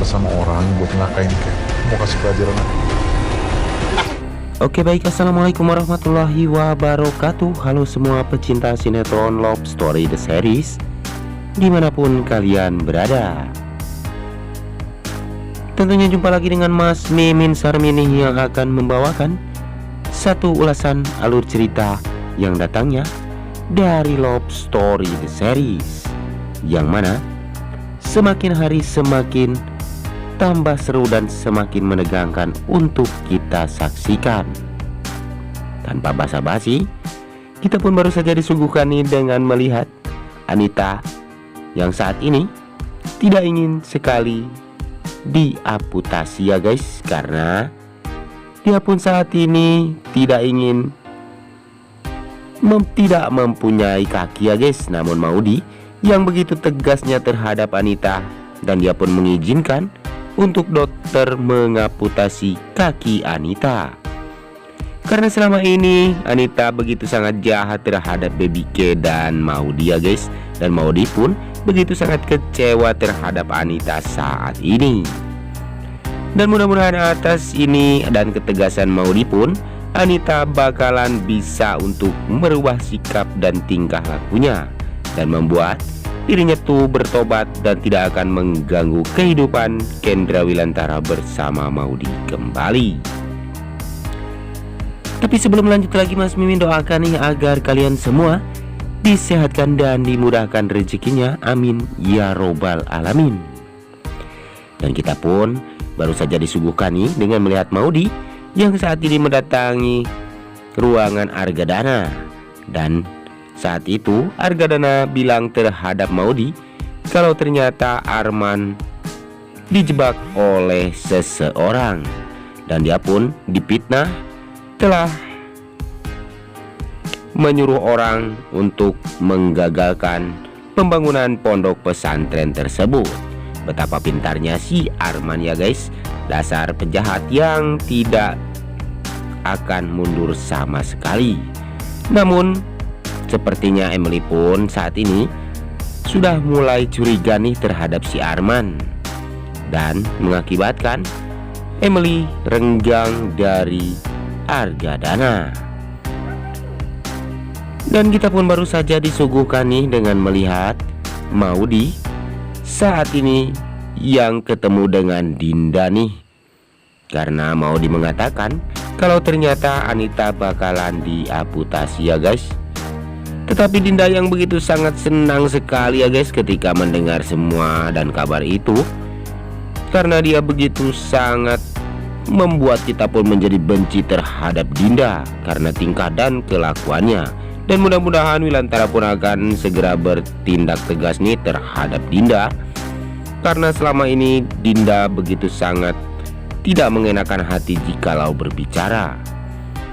sama orang buat ngelakain Ken. Mau kasih pelajaran apa? Oke baik, assalamualaikum warahmatullahi wabarakatuh. Halo semua pecinta sinetron Love Story The Series dimanapun kalian berada. Tentunya jumpa lagi dengan Mas Mimin Sarmini yang akan membawakan satu ulasan alur cerita yang datangnya dari Love Story The Series, yang mana semakin hari semakin tambah seru dan semakin menegangkan untuk kita saksikan. Tanpa basa-basi, kita pun baru saja disuguhkan nih dengan melihat Anita yang saat ini tidak ingin sekali diamputasi ya guys, karena dia pun saat ini tidak ingin tidak mempunyai kaki ya guys. Namun Maudy yang begitu tegasnya terhadap Anita, dan dia pun mengizinkan untuk dokter mengamputasi kaki Anita. Karena selama ini Anita begitu sangat jahat terhadap Baby K dan Maudy ya guys. Dan Maudy pun begitu sangat kecewa terhadap Anita saat ini. Dan mudah-mudahan atas ini dan ketegasan Maudy pun Anita bakalan bisa untuk merubah sikap dan tingkah lakunya, dan membuat dirinya tuh bertobat dan tidak akan mengganggu kehidupan Kendra Wilantara bersama Maudy kembali. Tapi sebelum lanjut lagi, Mas Mimin doakan nih agar kalian semua disehatkan dan dimudahkan rezekinya, amin ya robbal alamin. Dan kita pun baru saja disuguhkan nih dengan melihat Maudy yang saat ini mendatangi ruangan Argadana. Dan saat itu Argadana bilang terhadap Maudy kalau ternyata Arman dijebak oleh seseorang, dan dia pun dipitnah telah menyuruh orang untuk menggagalkan pembangunan pondok pesantren tersebut. Betapa pintarnya si Arman ya guys, dasar penjahat yang tidak akan mundur sama sekali. Namun sepertinya Emily pun saat ini sudah mulai curiga nih terhadap si Arman, dan mengakibatkan Emily renggang dari Argadana. Dan kita pun baru saja disuguhkan nih dengan melihat Maudy saat ini yang ketemu dengan Dinda nih. Karena Maudy mengatakan kalau ternyata Anita bakalan diamputasi ya guys. Tetapi Dinda yang begitu sangat senang sekali ya guys ketika mendengar semua dan kabar itu, karena dia begitu sangat membuat kita pun menjadi benci terhadap Dinda karena tingkah dan kelakuannya. Dan mudah-mudahan Wilantara pun akan segera bertindak tegas nih terhadap Dinda, karena selama ini Dinda begitu sangat tidak mengenakan hati jikalau berbicara.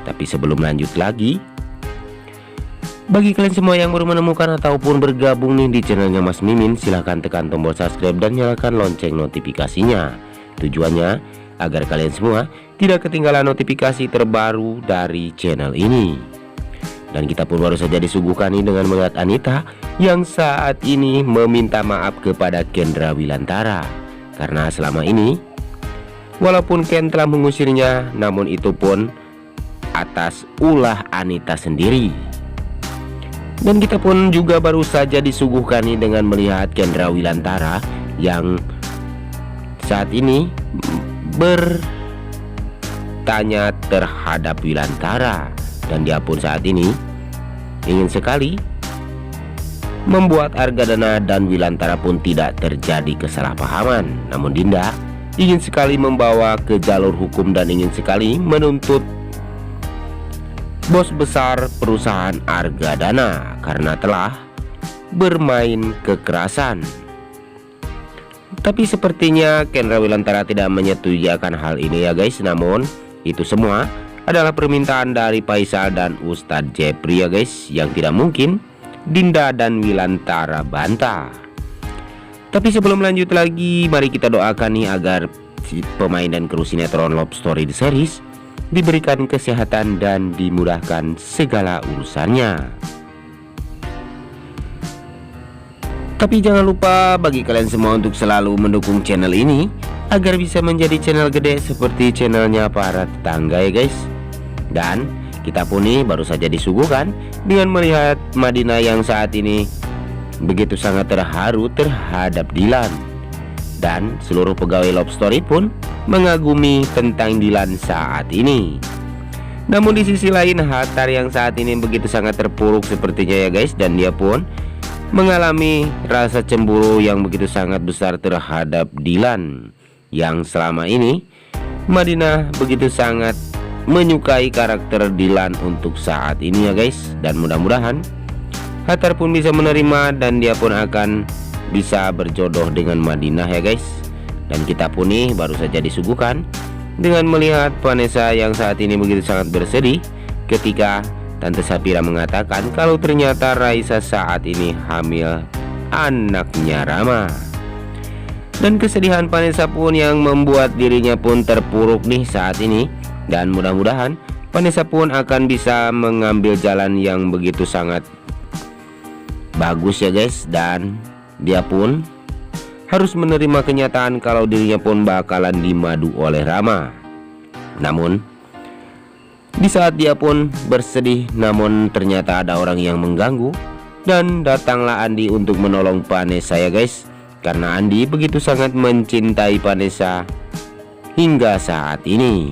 Tapi sebelum lanjut lagi, bagi kalian semua yang baru menemukan ataupun bergabung nih di channelnya Mas Mimin, silahkan tekan tombol subscribe dan nyalakan lonceng notifikasinya. Tujuannya agar kalian semua tidak ketinggalan notifikasi terbaru dari channel ini. Dan kita pun baru saja disuguhkan nih dengan melihat Anita yang saat ini meminta maaf kepada Kendra Wilantara, karena selama ini walaupun Ken telah mengusirnya, namun itu pun atas ulah Anita sendiri. Dan kita pun juga baru saja disuguhkan nih dengan melihat Kendra Wilantara yang saat ini bertanya terhadap Wilantara, dan dia pun saat ini ingin sekali membuat Argadana dan Wilantara pun tidak terjadi kesalahpahaman. Namun Dinda ingin sekali membawa ke jalur hukum dan ingin sekali menuntut bos besar perusahaan Argadana karena telah bermain kekerasan. Tapi sepertinya Kendra Wilantara tidak menyetujui akan hal ini ya guys. Namun itu semua adalah permintaan dari Faisal dan Ustadz Jepri ya guys, yang tidak mungkin Dinda dan Wilantara bantah. Tapi sebelum lanjut lagi, mari kita doakan nih agar si pemain dan kru sinetron Love Story The Series diberikan kesehatan dan dimudahkan segala urusannya. Tapi jangan lupa bagi kalian semua untuk selalu mendukung channel ini agar bisa menjadi channel gede seperti channelnya para tetangga ya guys. Dan kita pun nih baru saja disuguhkan dengan melihat Madinah yang saat ini begitu sangat terharu terhadap Dilan. Dan seluruh pegawai Love Story pun mengagumi tentang Dilan saat ini. Namun di sisi lain Hattar yang saat ini begitu sangat terpuruk sepertinya ya guys. Dan dia pun mengalami rasa cemburu yang begitu sangat besar terhadap Dilan, yang selama ini Madinah begitu sangat menyukai karakter Dilan untuk saat ini ya guys. Dan mudah-mudahan Hattar pun bisa menerima dan dia pun akan bisa berjodoh dengan Madinah ya guys. Dan kita pun nih baru saja disuguhkan dengan melihat Vanessa yang saat ini begitu sangat bersedih ketika Tante Sapira mengatakan kalau ternyata Raisa saat ini hamil anaknya Rama. Dan kesedihan Vanessa pun yang membuat dirinya pun terpuruk nih saat ini. Dan mudah-mudahan Vanessa pun akan bisa mengambil jalan yang begitu sangat bagus ya guys. Dan dia pun harus menerima kenyataan kalau dirinya pun bakalan dimadu oleh Rama. Namun di saat dia pun bersedih, namun ternyata ada orang yang mengganggu. Dan datanglah Andi untuk menolong Vanessa ya guys. Karena Andi begitu sangat mencintai Vanessa hingga saat ini.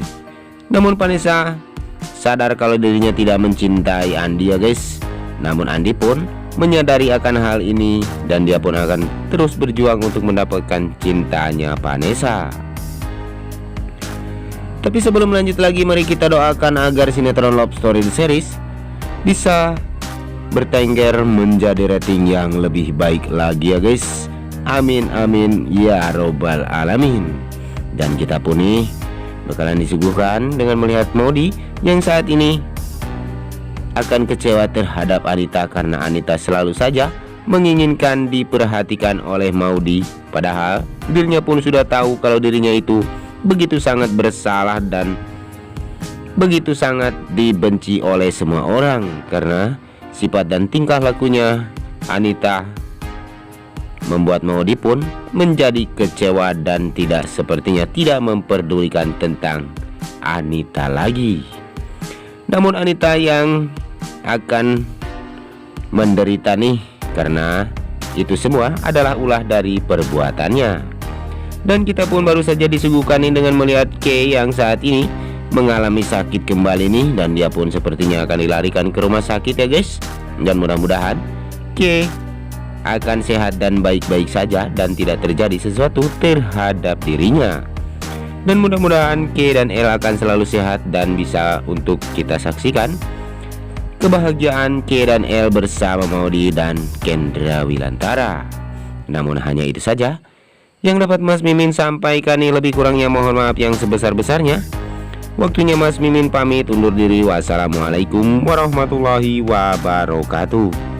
Namun Vanessa sadar kalau dirinya tidak mencintai Andi ya guys. Namun Andi pun menyadari akan hal ini dan dia pun akan terus berjuang untuk mendapatkan cintanya Vanessa. Tapi sebelum lanjut lagi, mari kita doakan agar sinetron Love Story The Series bisa bertengger menjadi rating yang lebih baik lagi ya guys. Amin amin ya robbal alamin. Dan kita pun nih bakalan disuguhkan dengan melihat Maudi yang saat ini akan kecewa terhadap Anita karena Anita selalu saja menginginkan diperhatikan oleh Maudi, padahal dirinya pun sudah tahu kalau dirinya itu begitu sangat bersalah dan begitu sangat dibenci oleh semua orang karena sifat dan tingkah lakunya Anita membuat Maudi pun menjadi kecewa dan sepertinya tidak memperdulikan tentang Anita lagi. Namun Anita yang akan menderita nih karena itu semua adalah ulah dari perbuatannya. Dan kita pun baru saja disuguhkan nih dengan melihat Kay yang saat ini mengalami sakit kembali nih. Dan dia pun sepertinya akan dilarikan ke rumah sakit ya guys. Dan mudah-mudahan Kay akan sehat dan baik-baik saja dan tidak terjadi sesuatu terhadap dirinya. Dan mudah-mudahan Kay dan El akan selalu sehat dan bisa untuk kita saksikan kebahagiaan Kay dan El bersama Maudi dan Kendra Wilantara. Namun hanya itu saja yang dapat Mas Mimin sampaikan nih, lebih kurangnya mohon maaf yang sebesar-besarnya. Waktunya Mas Mimin pamit undur diri. Wassalamualaikum warahmatullahi wabarakatuh.